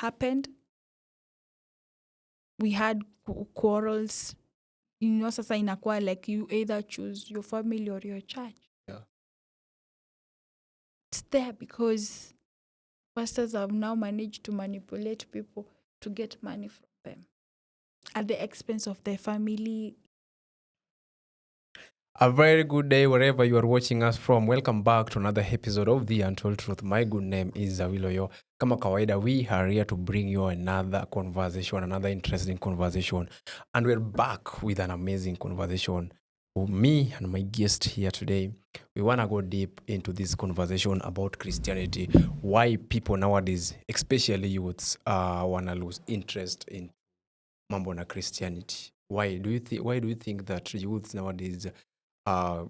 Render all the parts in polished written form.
happened. We had quarrels. Sasa inakuwa like you either choose your family or your church. Yeah. It's there because pastors have now managed to manipulate people to get money from them at the expense of their family. A very good day wherever you are watching us from. Welcome back to another episode of The Untold Truth. My good name is Zawiloyo. Kama kawaida, we are here to bring you another conversation, another interesting conversation. And we're back with an amazing conversation. Me and my guest here today, we want to go deep into this conversation about Christianity. Why people nowadays, especially youths, want to lose interest in mambo na Christianity. Why do you think that youths nowadays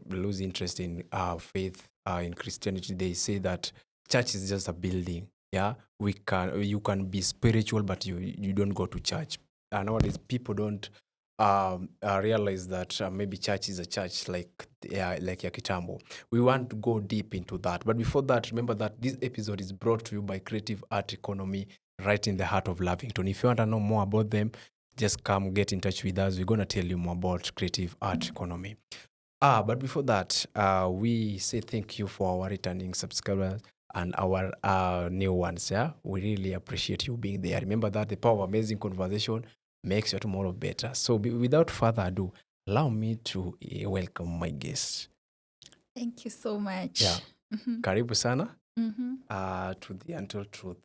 lose interest in faith in Christianity? They say that church is just a building. Yeah, you can be spiritual, but you don't go to church. Nowadays, people don't realize that maybe church is a church like Yakitambo. We want to go deep into that, but before that, remember that this episode is brought to you by Creative Art Economy, right in the heart of Lavington. If you want to know more about them, just come get in touch with us. We're going to tell you more about Creative Art Economy. But before that, we say thank you for our returning subscribers and our new ones. Yeah, we really appreciate you being there. Remember that the power of amazing conversation makes your tomorrow better. So without further ado, allow me to welcome my guest. Thank you so much. Yeah. Karibu sana Mm-hmm. to The Untold Truth.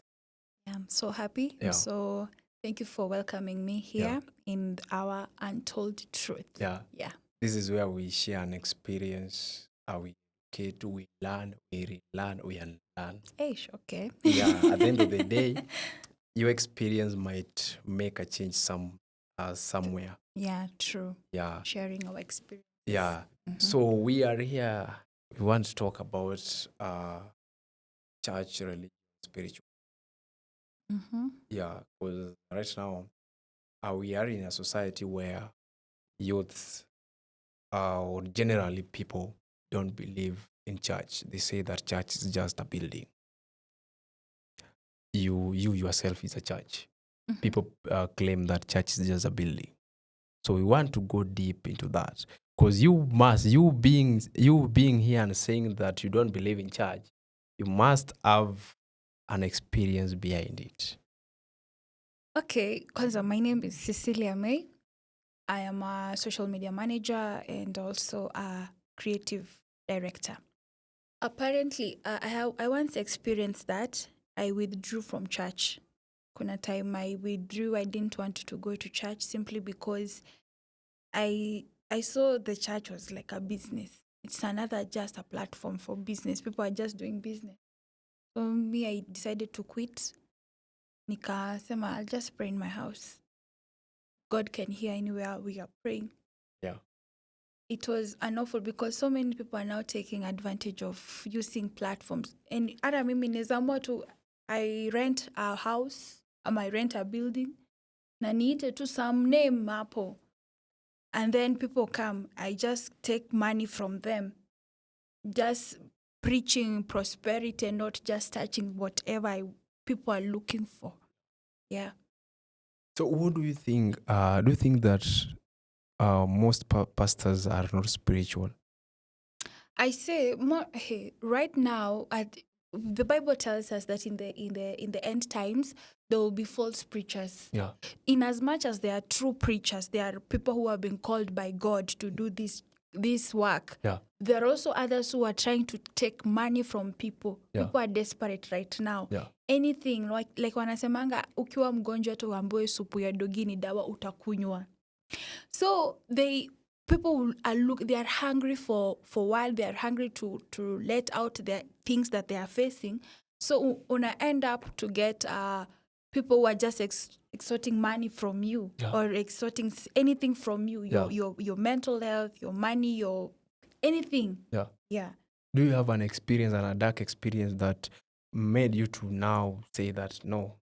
I'm so happy. Yeah. So thank you for welcoming me here in our Untold Truth. Yeah. Yeah. This is where we share an experience, we educate, we learn, we relearn, we unlearn. Okay. Yeah, at the end of the day, your experience might make a change somewhere. Yeah, true. Yeah. Sharing our experience. Yeah. Mm-hmm. So we are here, we want to talk about church, religion, spiritual. Mm-hmm. Yeah, because right now, we are in a society where youths or generally people don't believe in church. They say that church is just a building. You yourself is a church. Mm-hmm. People claim that church is just a building. So we want to go deep into that because you being here and saying that you don't believe in church, you must have an experience behind it. Okay, because my name is Cecilia May. I am a social media manager and also a creative director. Apparently, I once experienced that. I withdrew from church. Kuna time I withdrew. I didn't want to go to church simply because I saw the church was like a business. It's just a platform for business. People are just doing business. So me, I decided to quit. Nikasema, I'll just pray in my house. God can hear anywhere we are praying. Yeah. It was unlawful because so many people are now taking advantage of using platforms. And hata mimi nizamua tu, I rent a house, I rent a building, na niite tu some name hapo. And then people come, I just take money from them. Just preaching prosperity and not just touching whatever people are looking for. Yeah. So what do you think? Do you think that most pastors are not spiritual? I say right now, the Bible tells us that in the end times there will be false preachers. Yeah. In as much as there are true preachers, there are people who have been called by God to do this work. Yeah. There are also others who are trying to take money from people. Yeah. People are desperate right now. Yeah. Anything like wanasemanga ukiwa mgonjwa hata uambiwe supu ya dogi ni dawa utakunywa. So people they are hungry for what, they are hungry to let out the things that they are facing. So una end up to get people who are just extorting money from you. Yeah. Or extorting anything from you, your mental health, your money, your anything. Yeah. Yeah. Do you have an experience and a dark experience that made you to now say that no,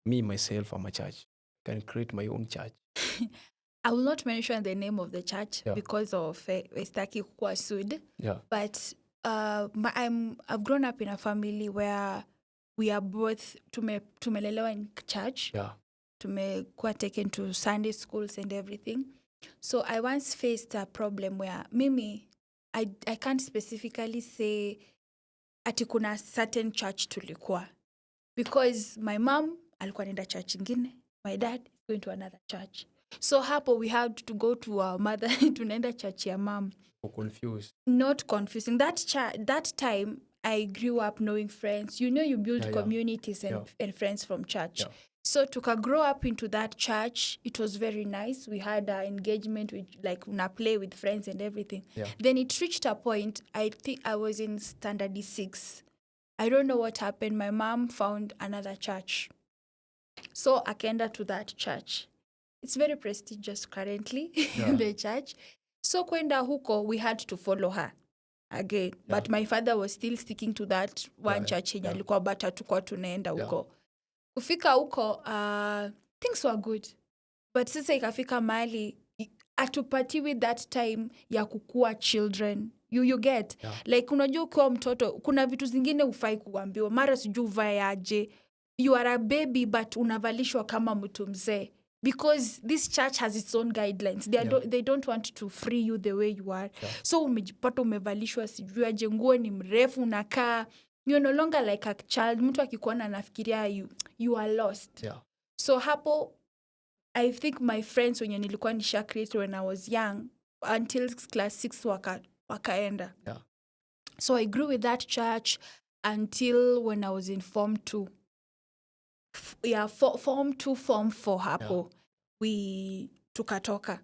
me myself I'm a church, I can create my own church? I will not mention the name of the church because of Estaki Kukwa Sud. Yeah. But I've grown up in a family where we are both tumelelewa in church. Yeah. Tumekuwa taken to Sunday schools and everything. So I once faced a problem where mimi, I can't specifically say ati kuna certain church tulikuwa. Because my mom alikuwa nenda church ingine, my dad is going to another church. So hapo we had to go to our mother tunaenda church ya mom. Confused. Not confusing. That time I grew up knowing friends. You know, you build communities and friends from church. Yeah. So to grow up into that church, it was very nice. We had engagement with like una play with friends and everything. Yeah. Then it reached a point, I think I was in standard 6. I don't know what happened. My mom found another church. So akaenda to that church. It's very prestigious currently, the church. So kwenda huko, we had to follow her again. Yeah. But my father was still sticking to that one church yenye alikuwa but hatukuwa tunaenda huko. Kufika huko, things were good. But sasa ikafika mahali, atupatiwi that time ya kukua children. You get? Yeah. Like unajua ukiwa mtoto, kuna vitu zingine hufai kuambiwa. Mara sijui uvae aje. You are a baby but unavalishwa kama mtu mzee. Because this church has its own guidelines. They don't want to free you the way you are. Yeah. So umejipata umevalishwa sijui aje, nguo ni mrefu unakaa. You're no longer like a child. Mtu akikuona anafikiria you are lost. Yeah. So hapo, I think my friends wenye nilikuwa nisha create when I was young, until class 6 wakaenda. Yeah. So I grew with that church until when I was in Form 2. Form 2, Form 4 hapo. Yeah. We tukatoka.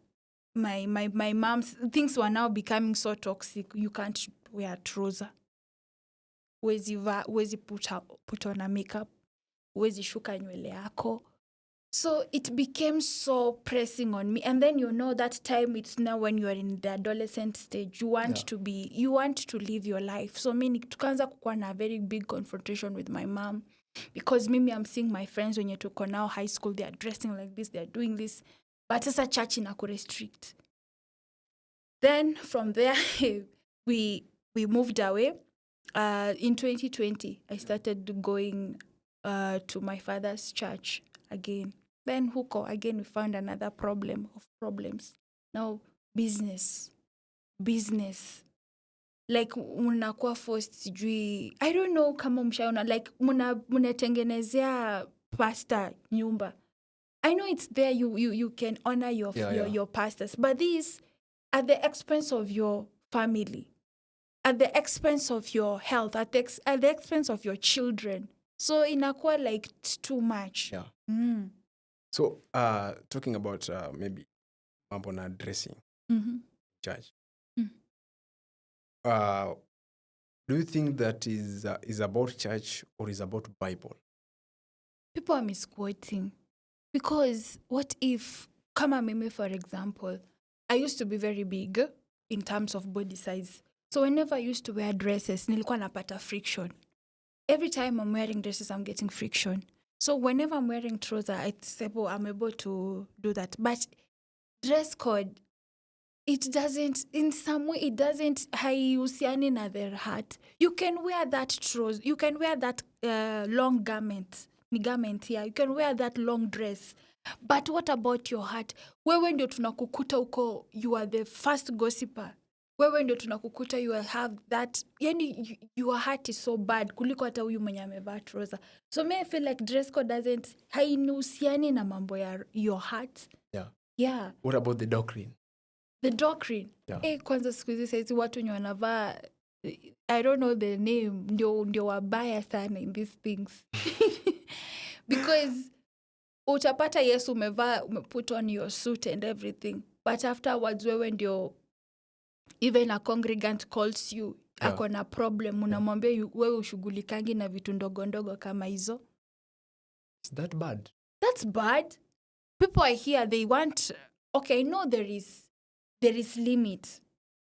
My mom's things were now becoming so toxic. You can't wear trouser. Wezi put on a makeup. Wezi shuka nywele yako. So it became so pressing on me. And then that time, it's now when you are in the adolescent stage, you want to live your life. So tukaanza kukuwa na very big confrontation with my mom. Because mimi I'm seeing my friends when you tuko now high school, they are dressing like this, they are doing this. But sasa church inaku restrict. Then from there, we moved away. In 2020, I started going to my father's church again. Then huko, again, we found another problem of problems. Now, business. Like, munakuwa forced sijui. I don't know kama mshaona. Like, munatengenezea pastor nyumba. I know it's there, you can honor your pastors. But this, at the expense of your family. At the expense of your health. At the expense of your children. So, inakuwa like, it's too much. Yeah. So, talking about maybe mambo na dressing, church. Do you think that is about church or is about Bible? People are misquoting. Because what if, kama mimi for example, I used to be very big in terms of body size. So whenever I used to wear dresses, nilikuwa napata friction. Every time I'm wearing dresses, I'm getting friction. So whenever I'm wearing trouser, I'm able to do that. But dress code, it doesn't, in some way, it doesn't haihusiani na their heart. You can wear that trouser, you can wear that long garment, yeah. You can wear that long dress. But what about your heart? Wewe ndio tunakukuta uko, you are the first gossiper. Wewe ndio tunakukuta, you will have that, yani your heart is so bad kuliko hata huyu mwenye amevaa trouser. So I feel like dress code doesn't, hainusiani na mambo ya your heart. Yeah. What about the doctrine? The doctrine. Yeah. Kwanza siku hizi saizi watu wenye wanavaa, I don't know the name, ndio wabaya sana in these things. Because utapata Yesu umevaa, put on your suit and everything. But afterwards wewe ndio, even a congregant calls you, ako na problem, unamwambia wewe ushughulikangi na vitu ndogo ndogo kama hizo. Is that bad? That's bad. People are here, they want, okay, I know there is limit.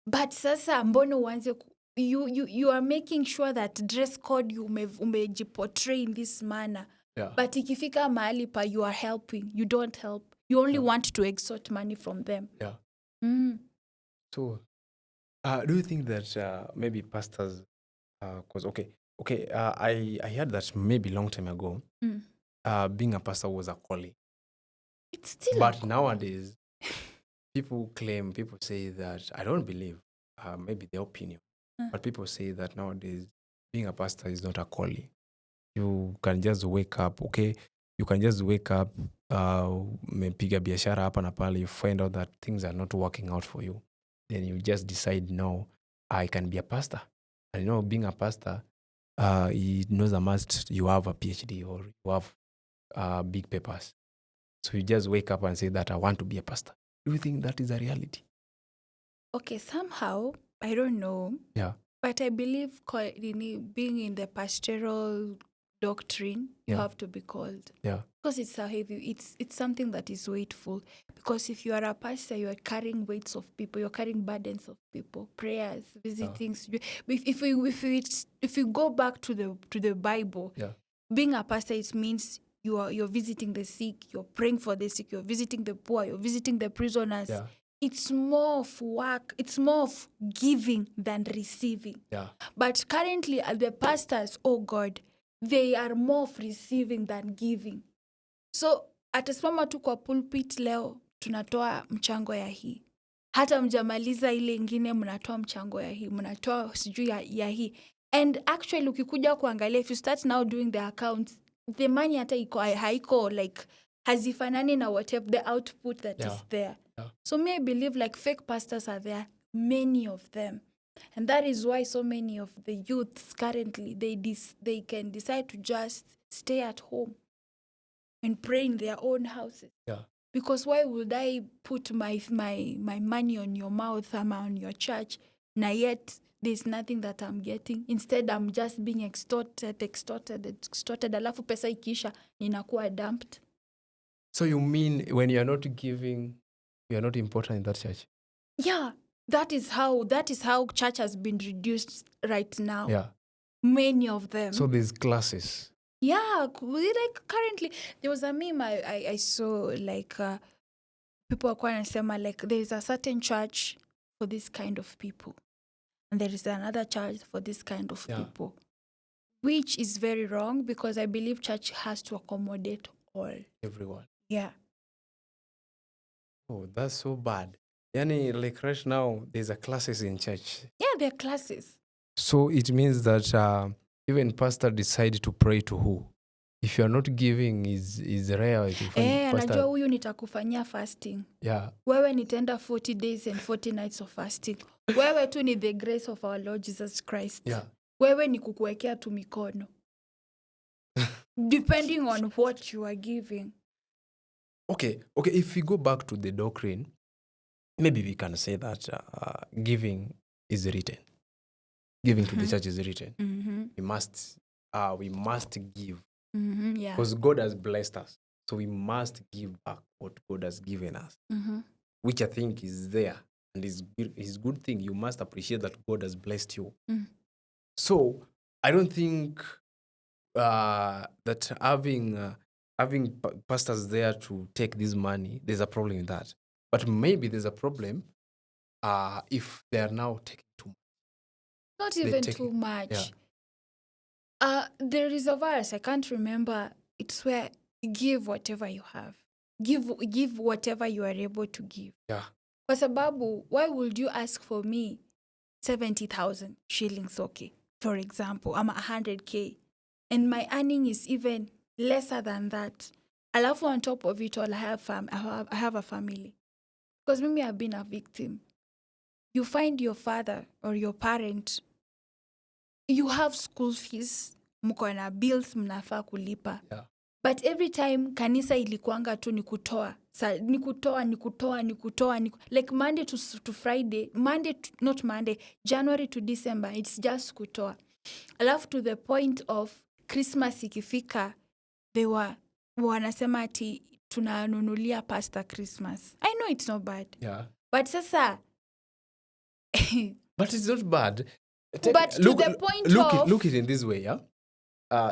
But sasa mbono uanze, you are making sure that dress code you umejiportray in this manner. Yeah. But ikifika mahali pa you are helping, you don't help. You only want to extort money from them. Yeah. So, do you think that maybe pastors, because, okay, Okay, I heard that maybe long time ago, Mm. being a pastor was a calling. It's still But nowadays, people say that, I don't believe, maybe their opinion, Uh. but people say that nowadays, being a pastor is not a calling. You can just wake up, okay? You can just wake up, mepiga biashara hapa na pale, you find out that things are not working out for you. Then you just decide, no, I can be a pastor. And being a pastor, it knows a must you have a PhD or you have big papers. So you just wake up and say that I want to be a pastor. Do you think that is a reality? Okay, somehow, I don't know. Yeah. But I believe being in the pastoral doctrine, you Yeah. have to be called. Yeah. Because it's a heavy, it's something that is weightful. Because if you are a pastor, you are carrying weights of people, you're carrying burdens of people, prayers, visitings. If you go back to the Bible, Yeah. being a pastor, it means you're visiting the sick, you're praying for the sick, you're visiting the poor, you're visiting the prisoners. Yeah. It's more of work, it's more of giving than receiving. Yeah. But currently, the pastors, oh God, they are more of receiving than giving. So atasimama tu kwa pulpit leo, tunatoa mchango ya hii. Hata mjamaliza ile ingine, mnatoa mchango ya hii, mnatoa sijui ya hii. And actually, ukikuja kuangalia, if you start now doing the accounts, the money hata haiko like hazifanani na whatever the output that is there. Yeah. So me, I believe like fake pastors are there, many of them. And that is why so many of the youths currently, they can decide to just stay at home and pray in their own houses. Yeah. Because why would I put my money on your mouth or on your church, na yet there's nothing that I'm getting? Instead, I'm just being extorted, alafu pesa ikisha, ninakuwa dumped. So you mean when you're not giving, you're not important in that church? Yeah, that is how church has been reduced right now. Yeah. Many of them. So there's classes. Yeah, like currently there was a meme I saw, like people are wanasema like there is a certain church for this kind of people and there is another church for this kind of people, which is very wrong because I believe church has to accommodate everyone. Yeah. Oh, that's so bad. Yani, like right now, there's a classes in church. Yeah, there are classes. So it means that even pastor decide to pray to who? If you're not giving, is rare. Anajua huyu nitakufanyia fasting. Yeah. Wewe nitaenda 40 days and 40 nights of fasting. Wewe tu ni the grace of our Lord Jesus Christ. Yeah. Wewe ni kukuwekea tu mikono. Depending on what you are giving. Okay, if we go back to the doctrine, maybe we can say that giving is written. Giving to the church is written. Mm-hmm. We must give. Mm-hmm, yeah. Because God has blessed us. So we must give back what God has given us. Mm-hmm. Which I think is there. And is good thing. You must appreciate that God has blessed you. Mm. So I don't think that having pastors there to take this money, there's a problem with that. But maybe there's a problem if they are now taking too much. Not even too much. Yeah. There is a verse, I can't remember. It's where give whatever you have. Give whatever you are able to give. Yeah. Kwa sababu, why would you ask for me 70,000 shillings, okay, for example, I'm 100K, and my earning is even lesser than that. Alafu on top of it all, I have a family. Because maybe I've been a victim. You find your father or your parent, you have school fees, mko na bills mnafaa kulipa. Yeah. But every time kanisa ilikuanga tu nikutoa. Like Monday to Friday, January to December, it's just kutoa. Alafu to the point of Christmas ikifika, they were wanasema ati tunanunulia pasta Christmas. I know it's not bad. Yeah. But sasa but it's not bad. But to the point of... Look it in this way, yeah?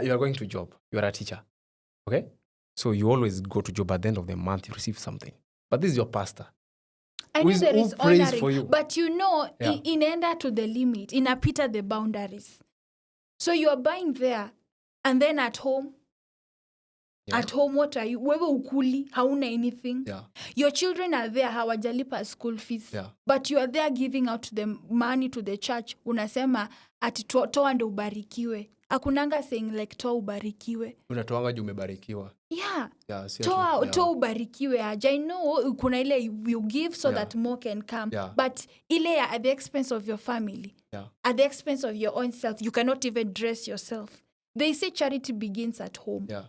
You are going to job. You are a teacher. Okay? So you always go to job at the end of the month, you receive something. But this is your pastor. I know there is honoring, for you. But inaenda to the limit. Inapita the boundaries. So you are buying there, and then at home, what are you? Wewe ukuli, hauna anything. Yeah. Your children are there, hawajalipa school fees. Yeah. But you are there giving out the money to the church. Unasema ati toa ndo ubarikiwe. Akunanga saying like toa ubarikiwe. Unatoanga juu umebarikiwa. Yeah. Yeah, Toa ubarikiwe aja. I know kuna ile you give so that more can come. Yeah. But ile at the expense of your family. Yeah. At the expense of your own self. You cannot even dress yourself. They say charity begins at home. Yeah.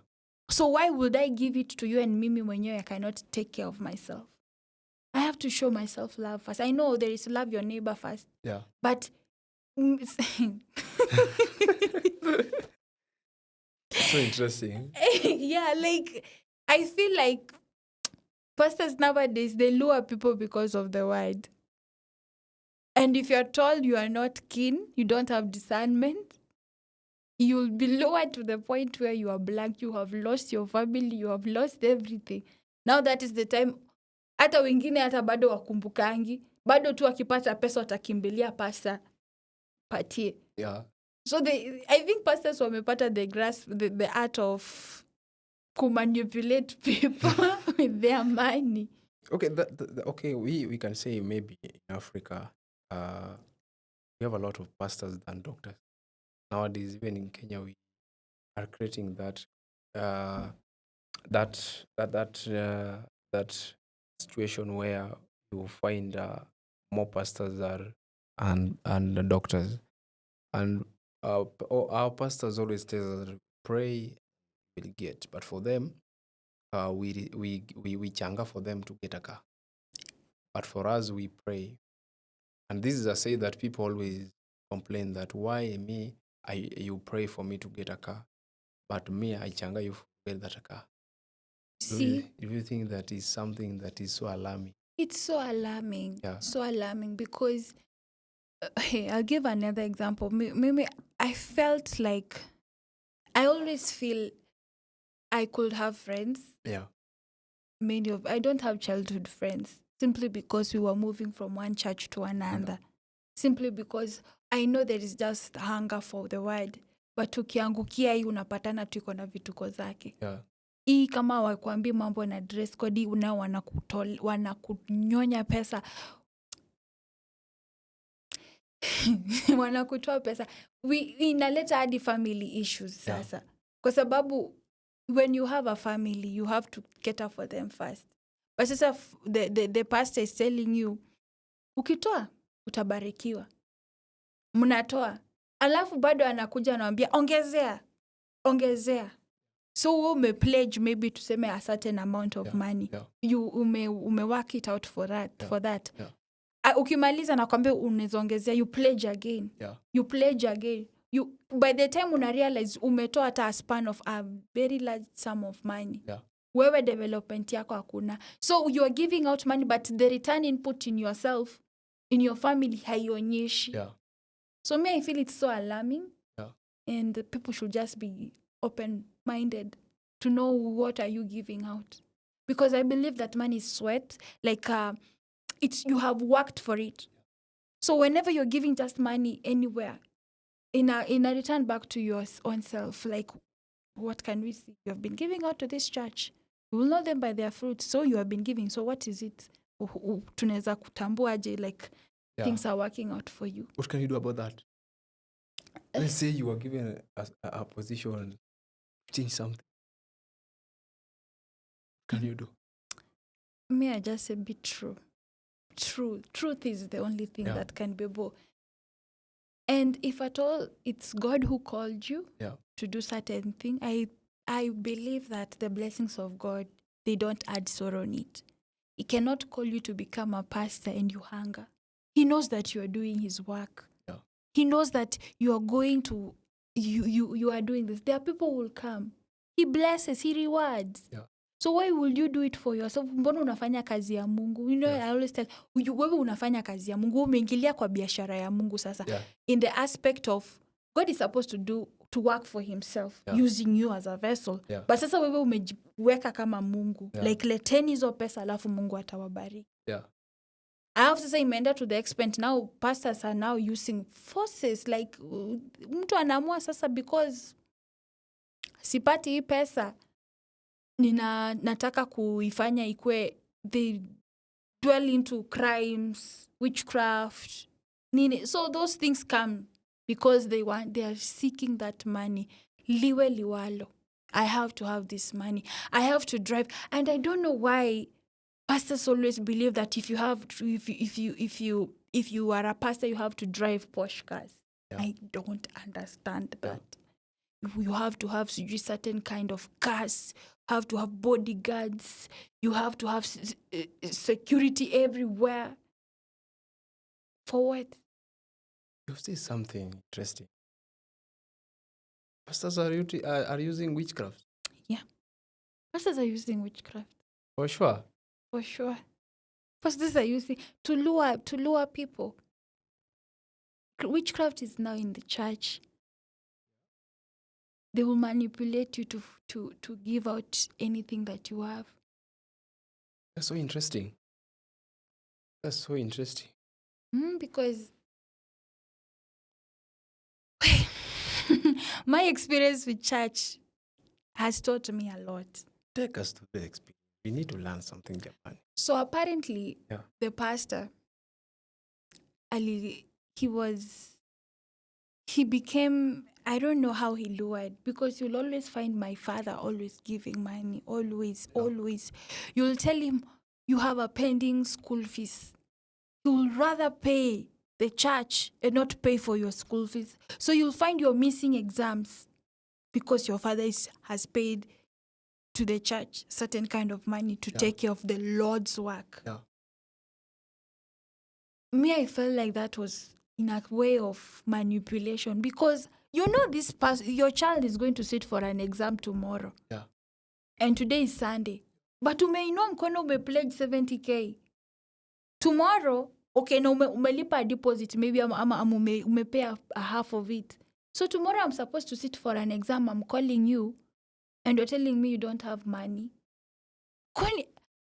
So why would I give it to you and mimi mwenyewe I cannot take care of myself? I have to show myself love first. I know there is love your neighbor first. Yeah. But so interesting. Yeah, like I feel like pastors nowadays, they lure people because of the word. And if you're told you are not keen, you don't have discernment, you'll be lowered to the point where you are blank, you have lost your family, you have lost everything. Now that is the time. Hata wengine hata bado wakumbukangi, bado tu akipata pesa watakimbilia pasta patie. Yeah. So I think pastors wamepata the art of manipulate people with their money. Okay, okay, we can say maybe in Africa, we have a lot of pastors than doctors. Nowadays, even in Kenya, we are creating that situation where you find more pastors and doctors, and our pastors always tell us, pray, will get. But for them, we changa for them to get a car. But for us, we pray. And this is a say that people always complain that why me, you pray for me to get a car, but me, I changa you to get that car. See? Do you think that is something that is so alarming? It's so alarming. Yeah. So alarming because, hey, I'll give another example. Maybe I felt like, I always feel I could have friends. Yeah. I don't have childhood friends simply because we were moving from one church to another. Simply because I know there is just hunger for the word. But ukiangukia hii unapatana tuko na vituko zake. Yeah. Hii kama wakuambi mambo na dress code unao wanakunyonya pesa. Wanakutoa pesa. Inaleta hadi family issues sasa. Kwa sababu when you have a family, you have to cater for them first. But sasa the pastor is telling you, ukitoa, utabarikiwa. Mnatoa. Alafu bado anakuja anawaambia, ongezea. So we pledge maybe tuseme a certain amount of money. Yeah. You work it out for that. Yeah. Ukimaliza nakwambia unaongezea, you pledge again. Yeah. You pledge again. By the time una realize umetoa hata a span of a very large sum of money. Yeah. Wewe development yako hakuna. So you are giving out money but the return input in yourself, in your family haionyeshi. Yeah. So me, I feel it's so alarming. Yeah. And the people should just be open-minded to know what are you giving out. Because I believe that money is sweat. Like, you have worked for it. So whenever you're giving just money anywhere, in a return back to your own self, like, what can we see? You have been giving out to this church. We will know them by their fruits. So you have been giving. So what is it? Tunaweza kutambuaje, like, things are working out for you. What can you do about that? Let's say you are given a position to change something. What can you do? Me, I just say be true. Truth is the only thing that can be both. And if at all it's God who called you to do certain thing, I believe that the blessings of God, they don't add sorrow in it. He cannot call you to become a pastor and you hunger. He knows that you are doing his work. Yeah. He knows that you are going to, you are doing this. There are people who will come. He blesses, he rewards. Yeah. So why will you do it for yourself? Mbona unafanya kazi ya Mungu? You know, I always tell, wewe unafanya kazi ya Mungu, umeingilia kwa biashara ya Mungu sasa. Yeah. In the aspect of, God is supposed to work for himself, using you as a vessel. Yeah. But sasa wewe umejiweka kama Mungu. Yeah. Like leteni hizo pesa alafu Mungu atawabariki. Yeah. I have to say imeenda to the extent now pastors are now using forces like mtu anaamua sasa because sipati hii pesa nataka kuifanya ikue they dwell into crimes, witchcraft, nini. So those things come because they are seeking that money. Liwe liwalo. I have to have this money. I have to drive. And I don't know why pastors always believe that if you are a pastor, you have to drive Porsche cars. Yeah. I don't understand that. You have to have certain kind of cars, have to have bodyguards, you have to have security everywhere. For what? You see something interesting. Pastors are using witchcraft. Yeah. Pastors are using witchcraft. For sure. For sure. Pastors are using to lure people. Witchcraft is now in the church. They will manipulate you to give out anything that you have. That's so interesting. That's so interesting. Because my experience with church has taught me a lot. Take us to the experience. We need to learn something, Japan. So apparently, the pastor, he became, I don't know how he lured, because you'll always find my father always giving money, always. You'll tell him you have a pending school fees. He will rather pay the church and not pay for your school fees. So you'll find you're missing exams because your father has paid to the church certain kind of money to take care of the Lord's work. Yeah. Me, I felt like that was in a way of manipulation because your child is going to sit for an exam tomorrow. Yeah. And today is Sunday. But umeinua mkono umepledge 70K. Tomorrow, okay, na umelipa deposit, maybe umepay a half of it. So tomorrow I'm supposed to sit for an exam, I'm calling you, and you're telling me you don't have money.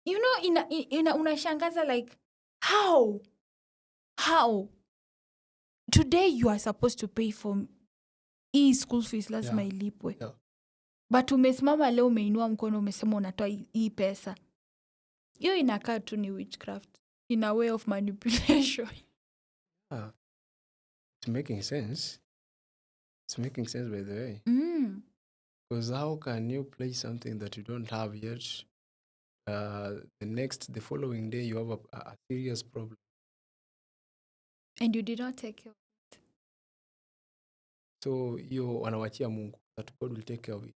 Unashangaza like, how? Today you are supposed to pay for school fees, lazima ilipwe. Yeah. But umesimama leo umeinua mkono umesema unatoa hii pesa. Hiyo inakaa tu ni witchcraft. In a way of manipulation. It's making sense. It's making sense, by the way. Because how can you play something that you don't have yet? The following day, you have a serious problem. And you did not take care of it. So you wanawachia Mungu, that God will take care of it.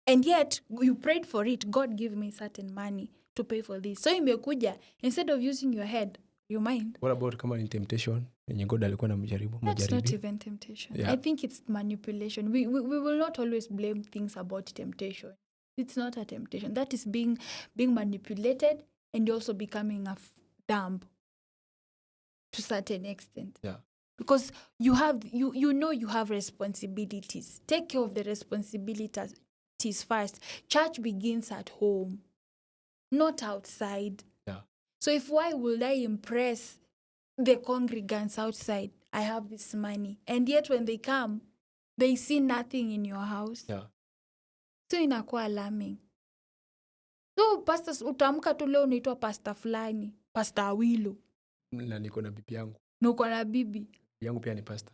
And yet, you prayed for it. God give me certain money to pay for this. So imekuja, instead of using your head, your mind. What about kama in temptation? God alikuwa anamjaribu. That's not even temptation. Yeah. I think it's manipulation. We will not always blame things about temptation. It's not a temptation. That is being manipulated and also becoming dumb to a certain extent. Yeah. Because you have responsibilities. Take care of the responsibilities first. Church begins at home, not outside. Yeah. So why would I impress the congregants outside? I have this money. And yet when they come, they see nothing in your house. Yeah. So inakuwa alarming. So pastors, utaamka tu leo unaitwa pastor fulani, pastor Awilo. Na niko na bibi yangu. Na uko na bibi. Bibi yangu pia ni pastor.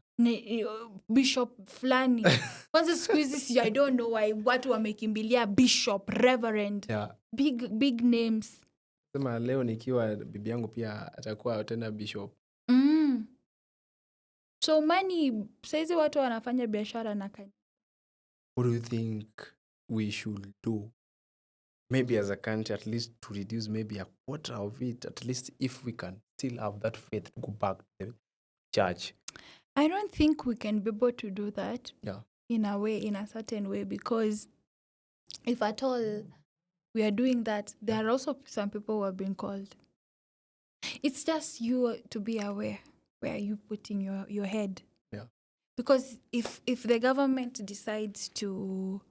Bishop fulani. Kwanza siku hizi I don't know why watu wamekimbilia bishop, reverend. Yeah. Big names. Sema leo nikiwa bibi yangu pia atakuwa tena bishop. So money, saizi watu wanafanya biashara na kanisa. What do you think we should do? Maybe as a country, at least to reduce maybe a quarter of it, at least if we can still have that faith to go back to the church. I don't think we can be able to do that. Yeah. In a certain way, because if at all we are doing that, there are also some people who have been called. It's just you to be aware where you putting your head. Yeah. Because if the government decides to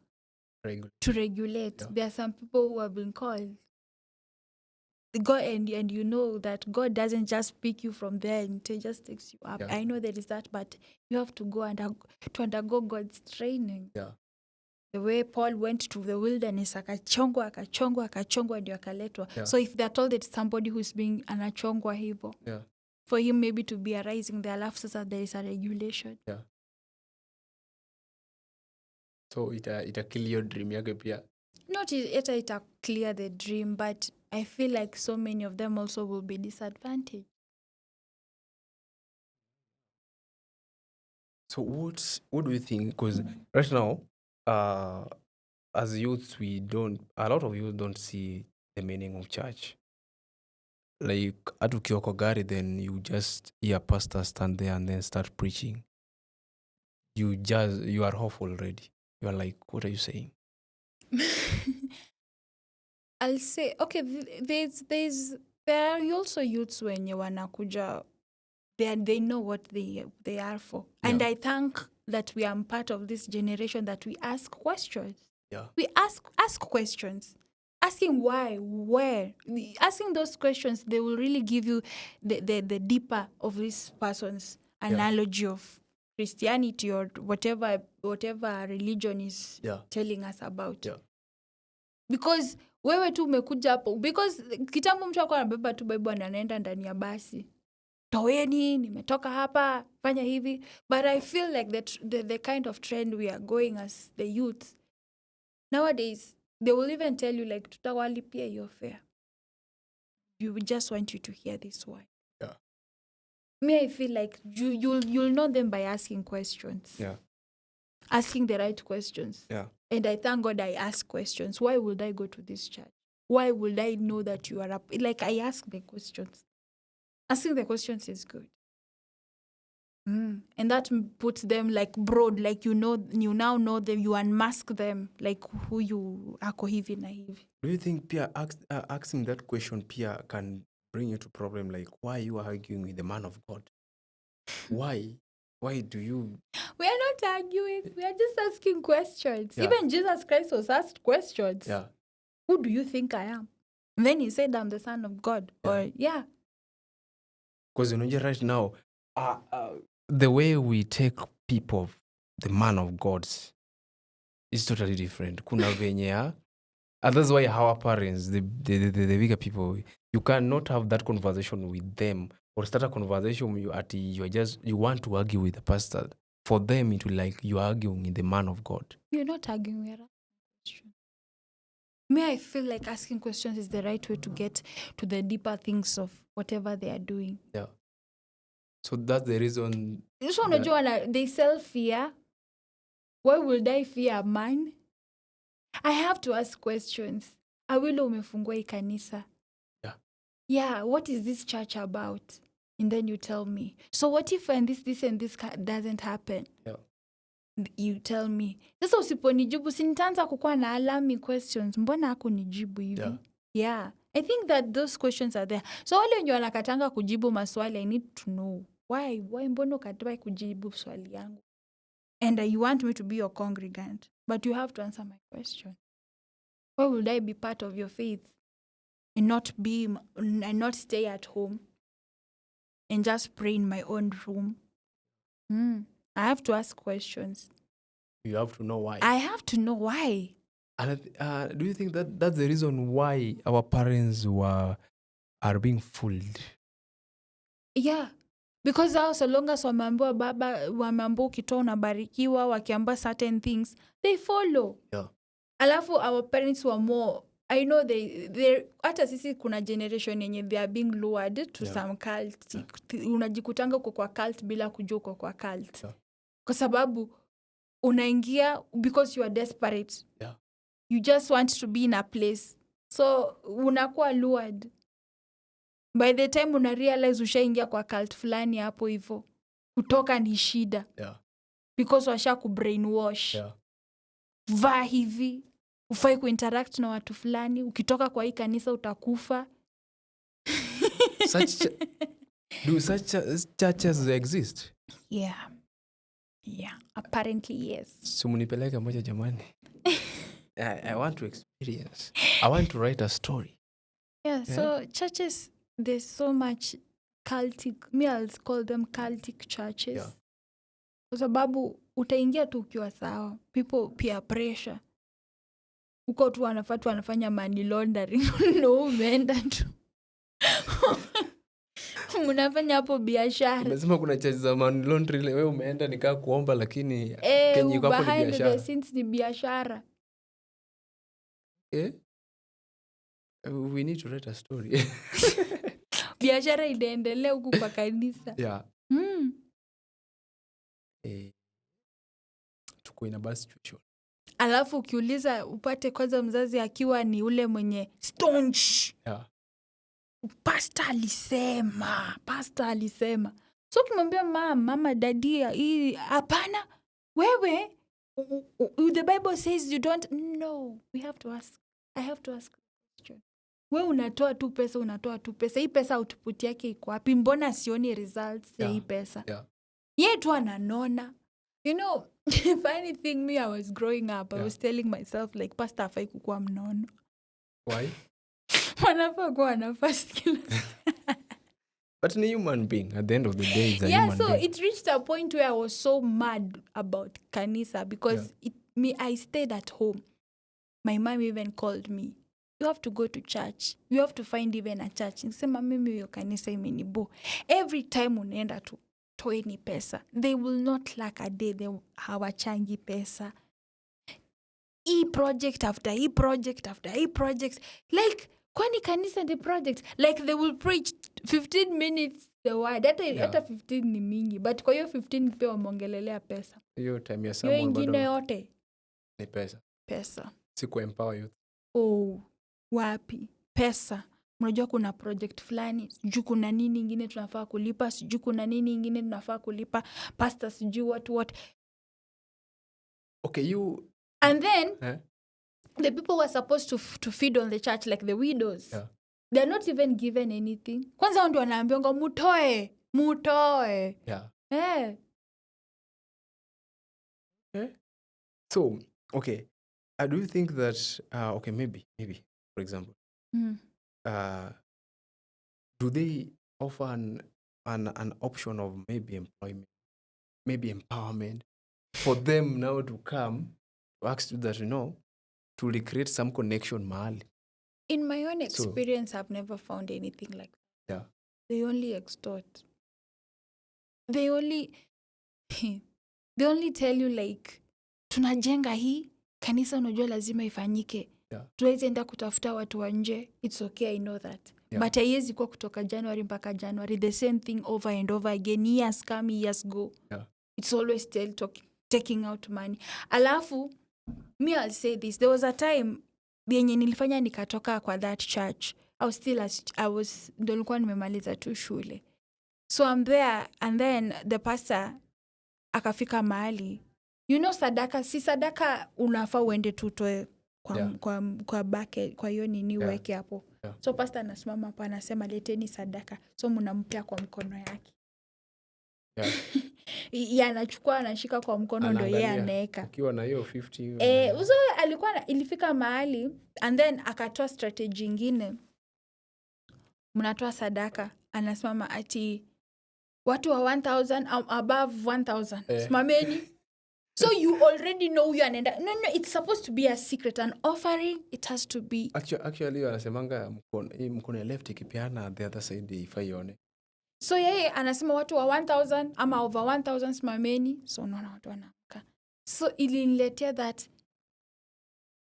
regulate, there are some people who have been called. God, and you know that God doesn't just pick you from there and He just takes you up. Yeah. I know there is that, but you have to go to undergo God's training. Yeah. The way Paul went to the wilderness, akachongwa ndio akaletwa. Yeah. So if they're told it's somebody who's being anachongwa hivo, Yeah. for him maybe to be arising there, alafu sasa there is a regulation. Yeah. So ita kill your dream yake pia. Not ita clear the dream, but I feel like so many of them also will be disadvantaged. So what do you think? Because right now, as youths, a lot of youth don't see the meaning of church. Like, hata ukiwa kwa gari, then you just hear pastor stand there and then start preaching. You are off already. You are like, what are you saying? I'll say, okay, there are also youths wenye wanakuja, they know what they are for. And Yeah. I thank that we are part of this generation that we ask questions. Yeah. We ask questions. Asking why, where, asking those questions, they will really give you the deeper of this person's analogy of Christianity or whatever religion is telling us about. Yeah. Because wewe tu umekuja hapo, because kitambo mtu alikuwa anabeba tu Bible na anaenda ndani ya basi, toweni, nimetoka hapa, fanya hivi. But I feel like the kind of trend we are going as the youth nowadays, they will even tell you like, tutawalipia your fare. We just want you to hear this word. Yeah. Me, I feel like you'll know them by asking questions. Yeah. Asking the right questions. Yeah. And I thank God I ask questions. Why would I go to this church? Why would I know that you are up? Like, I ask the questions. Asking the questions is good. And that puts them like broad, like you now know them, you unmask them, like who you ako hivi na hivi. Do you think Pia asking that question Pia can bring you to problem like why you are arguing with the man of God? Why? Why do you? We are not arguing. We are just asking questions. Yeah. Even Jesus Christ was asked questions. Yeah. Who do you think I am? And then he said, I'm the Son of God. Or Because right now, the way we take people, the man of God, is totally different. Kuna venye, that's why our parents, the bigger people, you cannot have that conversation with them or start a conversation you want to argue with the pastor. For them, it will like you arguing with the man of God. You're not arguing, we're asking questions. I feel like asking questions is the right way to get to the deeper things of whatever they are doing. Yeah. So that's the reason. So they sell fear. Why would I fear a man? I have to ask questions. Awilo umefungua hii kanisa. Yeah. Yeah, what is this church about? And then you tell me. So what if and this and this doesn't happen? Yeah. You tell me. Sasa usiponijibu sinitaanza kukuwa na alarming questions. Mbona hakunijibu hivi? Yeah. I think that those questions are there. So wale wenye wanakatanga kujibu maswali, I need to know. Why mbona ukataka kujibu swali yangu? And you want me to be your congregant, but you have to answer my question. Why would I be part of your faith and not stay at home and just pray in my own room? I have to ask questions. You have to know why. I have to know why. And do you think that that's the reason why our parents are being fooled? Yeah. Because hao so long as wameambiwa baba, wameambiwa ukitoa unabarikiwa, wakiamba certain things, they follow. Yeah. Alafu our parents were more, I know they hata sisi kuna generation yenye they are being lured to some cult. Unajikutanga uko kwa cult bila kujua uko kwa cult. Kwa sababu unaingia because you are desperate. Yeah. You just want to be in a place. So unakuwa lured. By the time unarealize ushaingia kwa cult fulani hapo hivyo, kutoka ni shida. Yeah. Because washa kubrainwash. Yeah. Vaa hivi, ufai kuinteract na watu fulani, ukitoka kwa hii kanisa utakufa. Do such churches exist? Yeah. Yeah, apparently yes. Sumunipeleke moja jamani. I want to experience. I want to write a story. Yeah, so churches, there's so much cultic, me I'll call them cultic churches. Yeah. Kwa sababu utaingia tu ukiwa sawa. People peer pressure. Uko tu wanafanya money laundering. No, umeenda tu. Mnafanya hapo biashara. Umesema kuna church za money laundering, wewe umeenda nikaa kuomba lakini kenye iko hapo ni biashara. Behind the scenes ni biashara. We need to write a story. Biashara inaendelea huku kwa kanisa. Yeah. Tuko in a bad situation. Alafu ukiuliza upate kwanza mzazi akiwa ni ule mwenye staunch. Yeah. Pastor alisema. So ukimwambia mama dadia hii hapana wewe the Bible says you don't know. We have to ask. I have to ask question. Wewe unatoa tu pesa. Hii pesa output yake iko wapi? Mbona sioni results ya hii pesa? Yeah. Yeye tu ananona. You know, funny thing, me I was growing up, I was telling myself like pastor afai kukuwa mnono. Why? Wanafaa kuwa na fast kila. But a human being at the end of the day is a yeah, human so being. it reached a point where I was so mad about kanisa because I stayed at home. My mom even called me. You have to go to church. You have to find even a church. Nisema mimi hiyo kanisa imenibo. Every time unaenda tu toeni pesa. They will not lack a day. They hawachangi pesa. E-project after e-project after e-project. Like, kwani kanisa the project? Like they will preach 15 minutes the word. Hata 15 ni mingi. But kwa hiyo 15 pia wameongelelea pesa. Hiyo time ya someone bado. Hiyo ingine yote. Ni pesa. Pesa. Si ku-empower youth. Wapi? Pesa. Unajua kuna project fulani. Sijui kuna nini ingine tunafaa kulipa. Sijui kuna nini ingine tunafaa kulipa. Pastor sijui what. Okay, you... And then... the people who are supposed to feed on the church, like the widows, they're not even given anything. Kwanza wao ndio wanaambiwa mutoe. Yeah. Okay. So, okay. Do you think that, okay, maybe, for example, do they offer an option of maybe employment, maybe empowerment for them now to come to ask you that, to recreate some connection mahali? In my own experience, I've never found anything like that. Yeah. They only extort. They only tell you like, tunajenga hii, kanisa unajua lazima ifanyike. Yeah. Tuwezi enda kutafuta watu wa nje. It's okay, I know that. Yeah. But haiwezi kuwa kutoka January mpaka January. The same thing over and over again. Years come, years go. Yeah. It's always still taking out money. Alafu, me I'll say this. There was a time yenye nilifanya nikatoka kwa that church. I was ndo nilikuwa nimemaliza tu shule. So I'm there and then the pastor akafika mahali. You know sadaka unafaa uende tutoe kwa bucket, kwa hiyo nini uweke hapo. Yeah. So pastor anasimama hapa anasema leteni sadaka. So mnampea kwa mkono yake. Yeah. Anachukua anashika kwa mkono ndo yeye anaeka. Ukiwa na hiyo 50. Uzo alikuwa ilifika mahali and then akatoa strategy nyingine. Mnatoa sadaka, anasimama ati watu wa 1000 above 1000. Simameni. So you already know you anaenda. No, it's supposed to be a secret. An offering, it has to be. Actually wanasemanga mkono left ikipeana the other side ifaione. So yeye anasema watu wa 1000 ama over 1000 simameni. So unaona watu wanaamka. So iliniletea that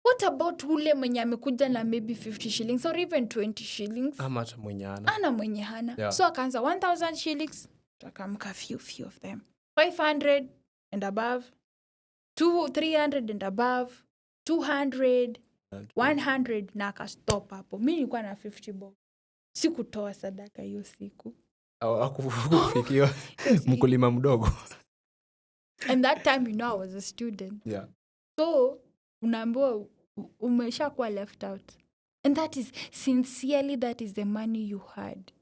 what about ule mwenye amekuja na maybe 50 shillings or even 20 shillings? Ama hata mwenye hana. Ana mwenye hana. Yeah. So akaanza 1000 shillings. Takamka few of them. 500 and above. 300 and above. 200. 100 na akastop hapo. Mimi nilikuwa na 50 bob. Sikutoa sadaka hiyo siku. Hakufikiwa mkulima mdogo. And that time, I was a student. Yeah. So, unaambiwa umeshakuwa left out. And that is, sincerely, that is the money you had.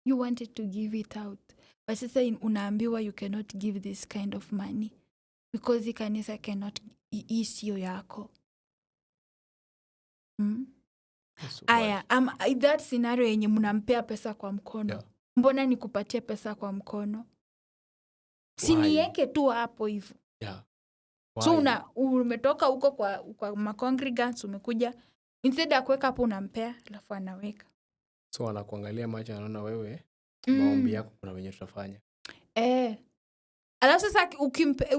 You wanted to give it out. But sasa unaambiwa you cannot give this kind of money. Because kanisa cannot, isiyo yako. That's so Aya, bad. that scenario yenye mnampea pesa kwa mkono. Yeah. Mbona nikupatie pesa kwa mkono? Why? Sinieke tu hapo hivyo. Yeah. So Why? umetoka huko kwa macongregants umekuja, instead ya kuweka hapo unampea alafu anaweka. So anakuangalia macho anaona wewe maombi yako kuna wenye tutafanya. Alafu sasa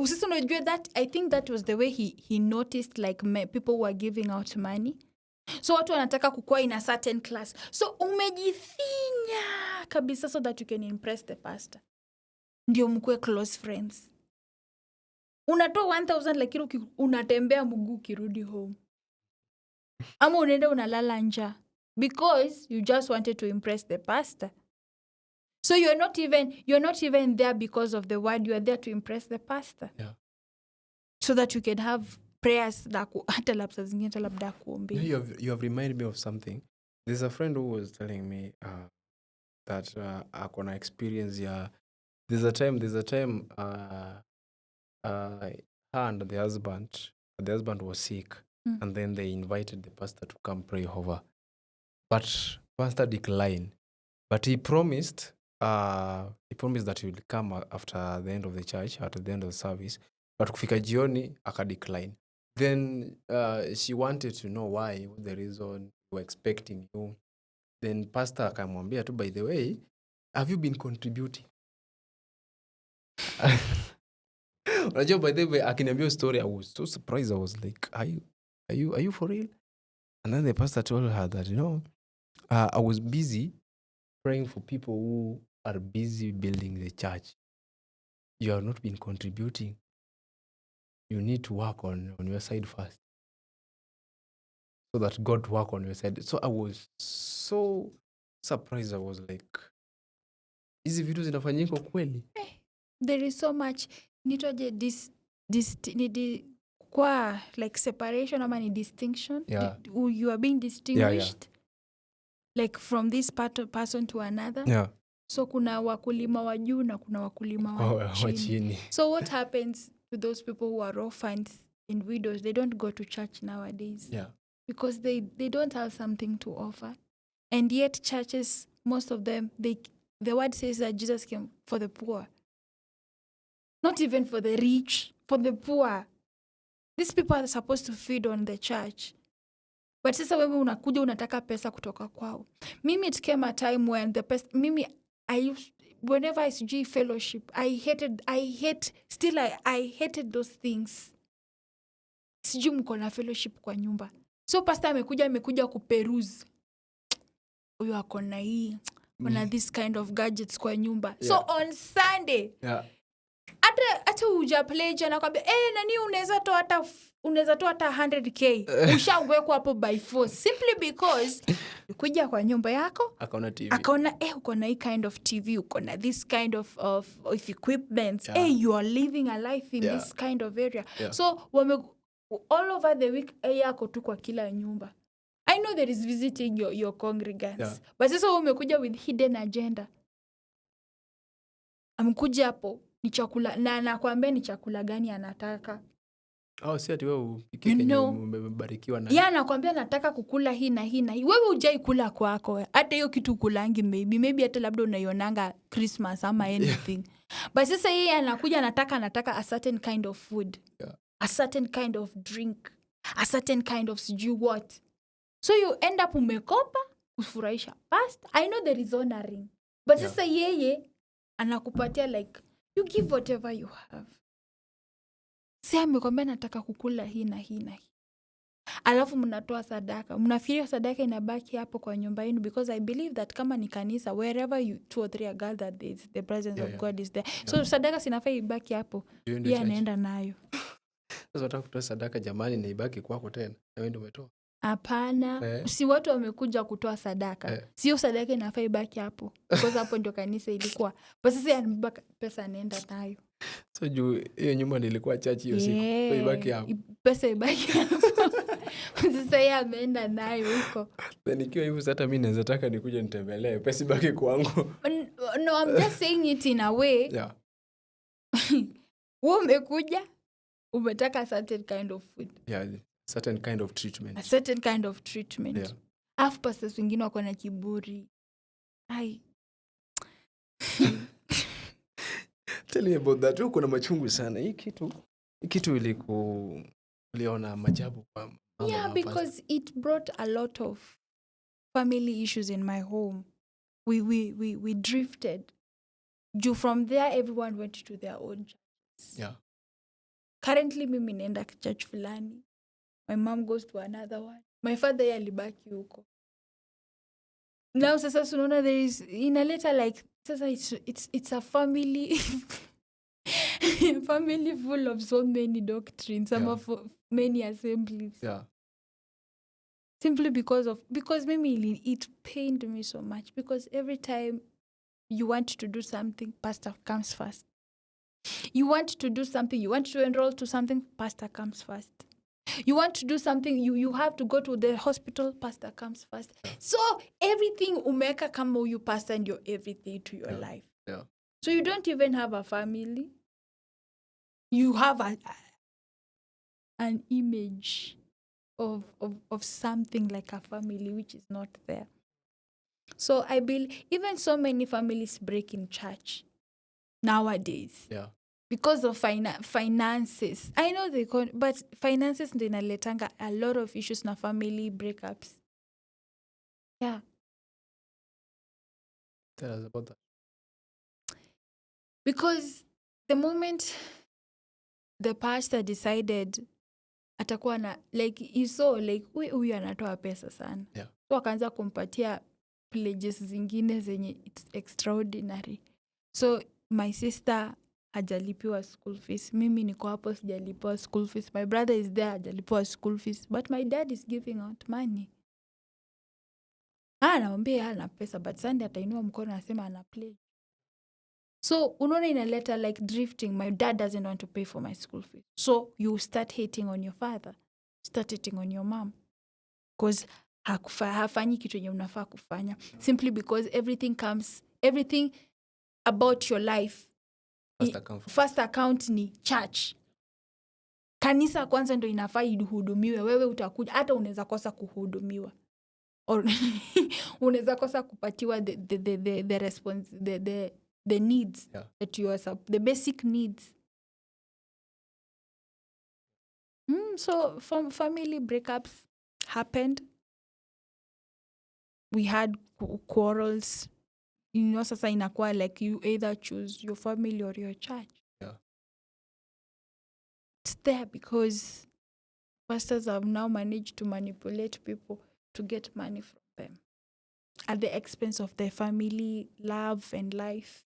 sisi unajua that I think that was the way he noticed like people were giving out money. So watu wanataka kukua in a certain class. So umejifinya kabisa so that you can impress the pastor. Ndio mkue close friends. Unatoa 1,000 lakini unatembea mguu kirudi home. Ama unaenda unalala njaa because you just wanted to impress the pastor. So you're not even there because of the word, you are there to impress the pastor. Yeah. So that you can have prayers hata labda zingine labda kuombea. You have reminded me of something. There's a friend who was telling me that akona experience ya there's a time her and the husband was sick, and then they invited the pastor to come pray over, but pastor declined, but he promised that he would come after the end of the church, at the end of the service, but kufika jioni akadecline. Then she wanted to know why, what the reason, were expecting you. Then pastor akamwambia tu, by the way, have you been contributing? Unajua, by the way, akiniambia story, I was so surprised. I was like, are you for real? And then the pastor told her that, I was busy praying for people who are busy building the church. You have not been contributing. You need to work on your side first, so that God work on your side. So I was so surprised. I was like, hizi vitu zinafanyika kweli? There is so much nitoje kwa like separation ama ni distinction. Yeah. You are being distinguished. Yeah. Like from this person to another. Yeah. So kuna wakulima wa juu na kuna wakulima wa chini. So what happens to those people who are orphans and widows? They don't go to church nowadays. Yeah. Because they don't have something to offer. And yet churches, most of them, the word says that Jesus came for the poor. Not even for the rich, for the poor. These people are supposed to feed on the church. But sasa wewe unakuja unataka pesa kutoka kwao. Mimi, it came a time when whenever I see fellowship, I hated those things. Sijui mko na fellowship kwa nyumba. So pastor amekuja kuperuse. Huyo ako na hii. Wana this kind of gadgets kwa nyumba. Yeah. So on Sunday. Yeah. Hata uja pledge anakuambia nani unaweza toa hata 100k. Ushawekwa hapo by force simply because kuja kwa nyumba yako akaona TV. Akaona uko na hii kind of TV, uko na this kind of equipment. Yeah. You are living a life in this kind of area. Yeah. So all over the week yako tu kwa kila nyumba. I know there is visiting your congregants. Yeah. But sasa umekuja with hidden agenda. Amkuja hapo ni chakula na anakuambia ni chakula gani anataka. Si ati wewe upike kenye umebarikiwa na. Anakuambia nataka kukula hii na hii na hii. Wewe hujai kula kwako. Hata hiyo kitu kulangi maybe hata labda unaionanga Christmas ama anything. Yeah. But sasa yeye anakuja anataka a certain kind of food. Yeah. A certain kind of drink. A certain kind of sijui what. So you end up umekopa kufurahisha past. I know there is honoring. But sasa yeye anakupatia like you give whatever you have. Sasa amekwambia nataka kukula hii na hii na hii. Alafu mnatoa sadaka. Mnafikiria sadaka inabaki hapo kwa nyumba yenu, because I believe that kama ni kanisa, wherever you 2 or 3 are gathered, the presence of God is there. So sadaka sinafaa ibaki hapo. Yeye anaenda nayo. Sasa unataka kutoa sadaka jamani na ibaki kwako tena. Na wewe ndio umetoa. Hapana. Si watu wamekuja kutoa sadaka. Sio sadaka inafaa ibaki hapo. Because hapo ndio kanisa ilikuwa. But sasa pesa anaenda nayo. So juu hiyo nyumba nilikuwa church hiyo siku. So ibaki hapo. Pesa ibaki hapo. Sasa yeye ameenda nayo huko. Then ikiwa hivyo hata mimi naweza taka nikuje nitembelee. Pesa ibaki kwangu. No, I'm just saying it in a way. Yeah. Wewe umekuja umetaka certain kind of food. Yeah. Certain kind of treatment. A certain kind of treatment. Yeah. Alafu pastors wengine wako na kiburi. Tell me about that. Kuna machungu sana. Hii kitu uliona majabu kwa mama. Yeah, because it brought a lot of family issues in my home. We drifted. From there, everyone went to their own churches. Yeah. Currently, mimi naenda church fulani. My mom goes to another one. My father alibaki huko. Now, sasa unaona there is inaleta like sasa it's a family family full of so many doctrines, some of many assemblies. Yeah. Simply because maybe it pained me so much, because every time you want to do something, pastor comes first. You want to do something, you want to enroll to something, pastor comes first. You want to do something, you have to go to the hospital, pastor comes first. So everything umeka kama you pastor and your everything to your life. Yeah. So you don't even have a family. You have an image of something like a family, which is not there. So I believe even so many families break in church nowadays. Yeah. Because of finances. I know they can't, but finances ndio inaletanga a lot of issues na family breakups. Yeah. Tell us about that. Because the moment the pastor decided atakuwa na like you saw like huyu anatoa pesa sana. Yeah. So akaanza kumpatia pledges zingine zenye it's extraordinary. So my sister hajalipiwa school fees. Mimi niko hapo sijalipiwa school fees. My brother is there hajalipiwa school fees. But my dad is giving out money. Anamwambia hana pesa, but Sunday atainua mkono asema ana pledge. So unaona inaleta like drifting. My dad doesn't want to pay for my school fees. So you start hating on your father. Start hating on your mom. Because hafanyi kitu yenye unafaa kufanya. Simply because everything about your life, first account ni church. Kanisa kwanza ndo inafaa ihudumiwe. Wewe utakuja, hata unaweza kosa kuhudumiwa. Or unaweza kosa kupatiwa the response, the needs that you are, the basic needs. So family breakups happened. We had quarrels. Sasa inakuwa like you either choose your family or your church. Yeah. It's there because pastors have now managed to manipulate people to get money from them at the expense of their family, love, and life.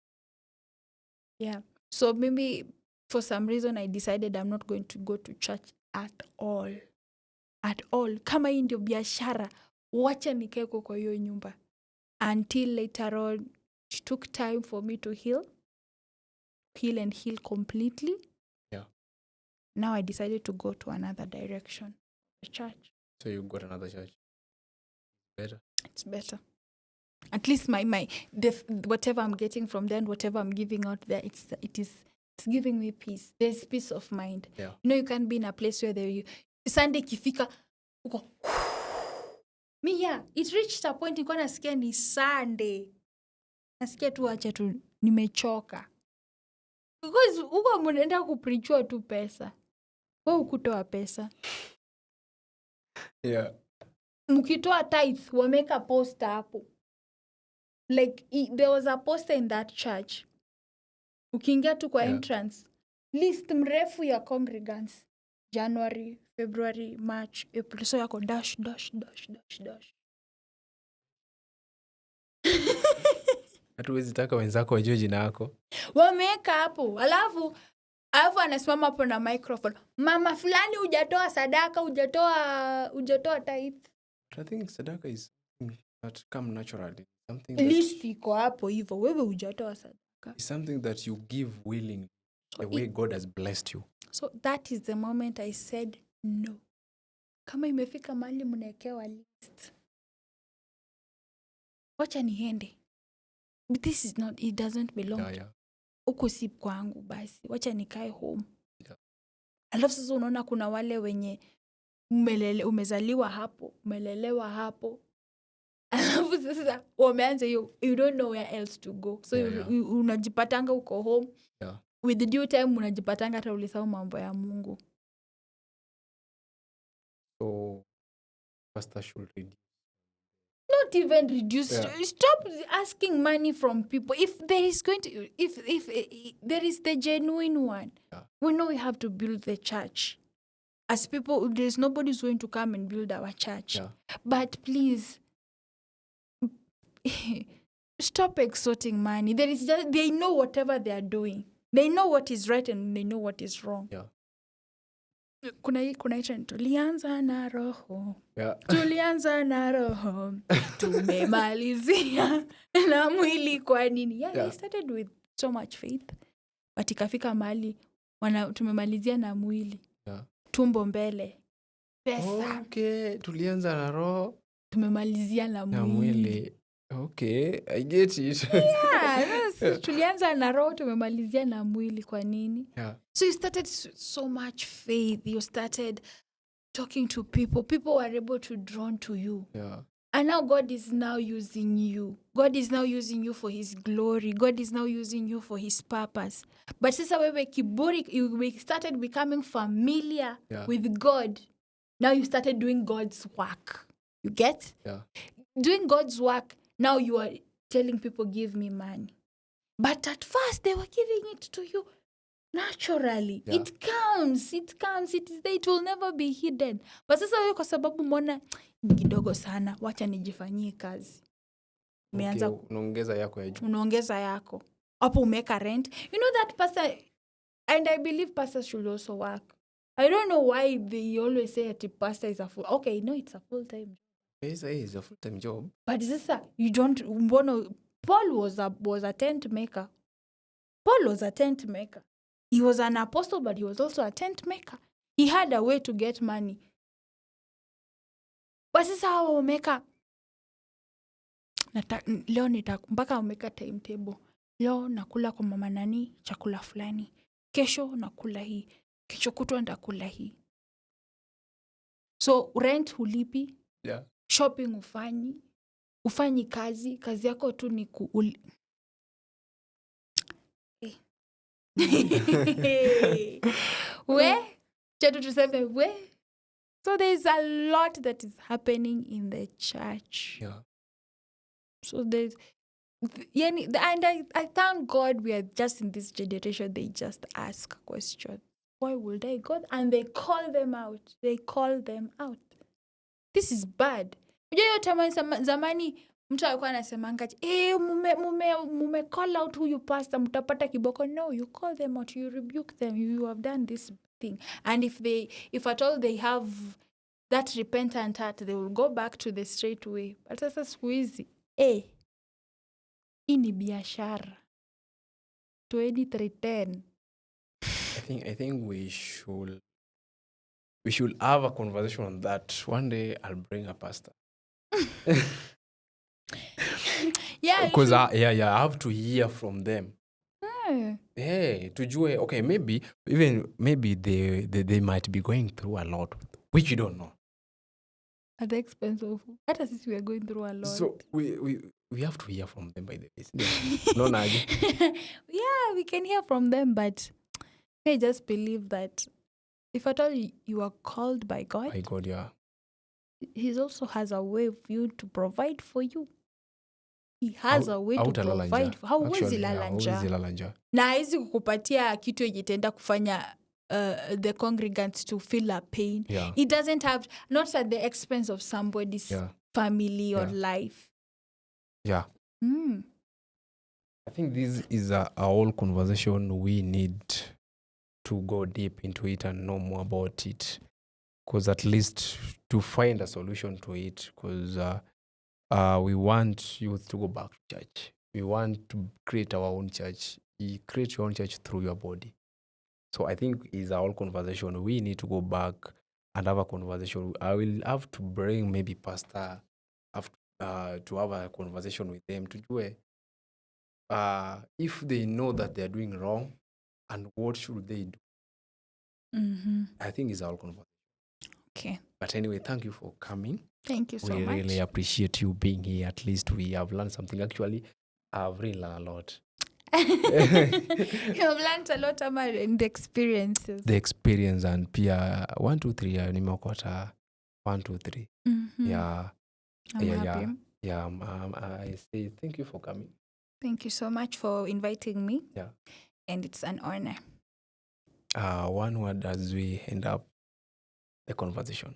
Yeah. So maybe for some reason I decided I'm not going to go to church at all. At all. Kama hii ndio biashara, wacha nikae kwa hiyo nyumba. Until later on, it took time for me to heal and heal completely. Yeah. Now I decided to go to another direction, the church. So you got another church? Better? It's better. At least whatever I'm getting from them, whatever I'm giving out there, it's giving me peace. There's peace of mind. Yeah. You can't be in a place where Sunday kifika uko me, yeah, it reached a point nilikuwa nasikia ni Sunday. Nasikia tu acha tu nimechoka. Because uko mnaenda kupreachwa tu pesa. Wewe ukutoa pesa. Yeah. Mkitoa tithe wameka poster hapo. Like there was a poster in that church. Ukiingia tu kwa entrance, list mrefu ya congregants. January, February, March, April. So yako dash. Hatuwezi taka wenzako wajue jina yako. Wameweka hapo. Alafu anasimama hapo na microphone. Mama fulani hujatoa sadaka, hujatoa tithe. I think sadaka is that come naturally. Something list iko hapo hivyo. Wewe hujatoa sadaka. It's something that you give willingly. The way God has blessed you. So that is the moment I said no. Kama imefika mahali mnaekewa list, wacha niende. But this is not, it doesn't belong. Yeah. Uko si kwangu basi. Wacha nikae home. Yeah. Alafu sasa unaona kuna wale wenye umezaliwa hapo, umelelewa hapo. alafu sasa wameanza hiyo, you don't know where else to go, so unajipatanga uko home with the due time, unajipatanga hata ulisahau mambo ya Mungu. So pastor should reduce. Not even reduce. Stop asking money from people. If there is going to, if there is the genuine one, we know we have to build the church. As people, there's nobody who's going to come and build our church. But please, stop extorting money. There is just, they know whatever they are doing. They know what is right and they know what is wrong. Kuna hicho tulianza na roho. Tulianza na roho. Tumemalizia na mwili kwa nini? They started with so much faith. But ikafika mahali tumemalizia na mwili. Tumbo mbele. Pesa. Okay, tulianza na roho. Tumemalizia na mwili. Okay, I get it. Tulianza na roho, tumemalizia na mwili kwa nini? So you started so much faith. You started talking to people. People were able to drawn to you. And now God is now using you. God is now using you for his glory. God is now using you for his purpose. But sasa wewe kiburi, you started becoming familiar with God. Now you started doing God's work. You get? Doing God's work. Now you are telling people, give me money. But at first, they were giving it to you naturally. It comes. It is there. It will never be hidden. But sasa wewe kwa sababu mbona kidogo sana, wacha nijifanyie kazi. Umeanza unaongeza yako ya juu. Unaongeza yako. Hapo umeka rent. You know that pastor, and I believe pastors should also work. I don't know why they always say that pastor is a full. Okay, no, it's a full-time job. It's a full-time job. But sasa, you don't, Paul was a tent maker. Paul was a tent maker. He was an apostle, but he was also a tent maker. He had a way to get money. But sasa hawa wameka, leo mpaka wameka timetable. Leo nakula kwa mama nani chakula fulani. Kesho nakula hii. Kesho kutwa nitakula hii. So rent hulipi. Shopping ufanyi kazi yako tu ni So there's a lot that is happening in the church. So there's and I thank God we are just in this generation. They just ask questions. Why would I go? And they call them out. This is bad. Unajua zamani mtu alikuwa anasemanga mume call out huyu pastor mtapata kiboko. No, you call them out, you rebuke them. You have done this thing. And if at all they have that repentant heart, they will go back to the straight way. But sasa siku hizi hii ni biashara. 2310. I think we should have a conversation on that. One day I'll bring a pastor. Because I have to hear from them. Tujue, okay, maybe they might be going through a lot, which you don't know. At the expense of what as we are going through a lot. So we have to hear from them by the way. No, yeah, we can hear from them, but I just believe that if at all you are called by God, He also has a way of you to provide for you. He has a way to provide. Hauwezi lala njaa. Na haizi kukupatia kitu yenye itaenda kufanya the congregants to feel a pain. It doesn't have, not at the expense of somebody's family or life. I think this is a whole conversation. We need to go deep into it and know more about it. Because at least to find a solution to it. Because we want youth to go back to church. We want to create our own church. You create your own church through your body. So I think it's a whole conversation. We need to go back and have a conversation. I will have to bring maybe pastor to have a conversation with them to do if they know that they're doing wrong and what should they do. I think it's a whole conversation. Okay. But anyway, thank you for coming. Thank you so We much. really appreciate you being here. At least we have learned something. Actually, I've really learned a lot. You've learned a lot about the experiences. The experience and pia 1 2 3 nimeokota 1 2 3. Yeah. I'm happy. Yeah. I say thank you for coming. Thank you so much for inviting me. Yeah. And it's an honor. One word as we end up the conversation.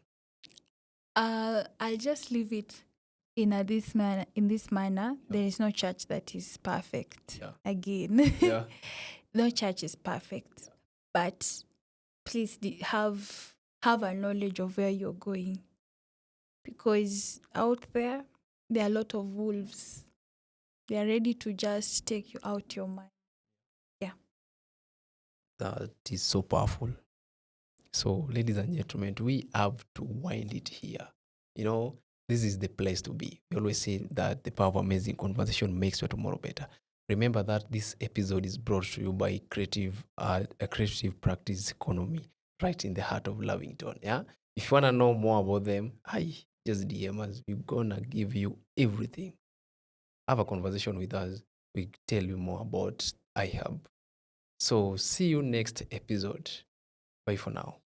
I'll just leave it in this manner. Yeah. There is no church that is perfect. Yeah. Again. Yeah. No church is perfect. But please have a knowledge of where you're going. Because out there are a lot of wolves. They are ready to just take you out your mind. Yeah. That is so powerful. So, ladies and gentlemen, we have to wind it here. This is the place to be. We always say that the power of amazing conversation makes your tomorrow better. Remember that this episode is brought to you by a creative practice economy right in the heart of Lavington. Yeah. If you want to know more about them, just DM us. We're going to give you everything. Have a conversation with us. We tell you more about iHub. So see you next episode. Bye for now.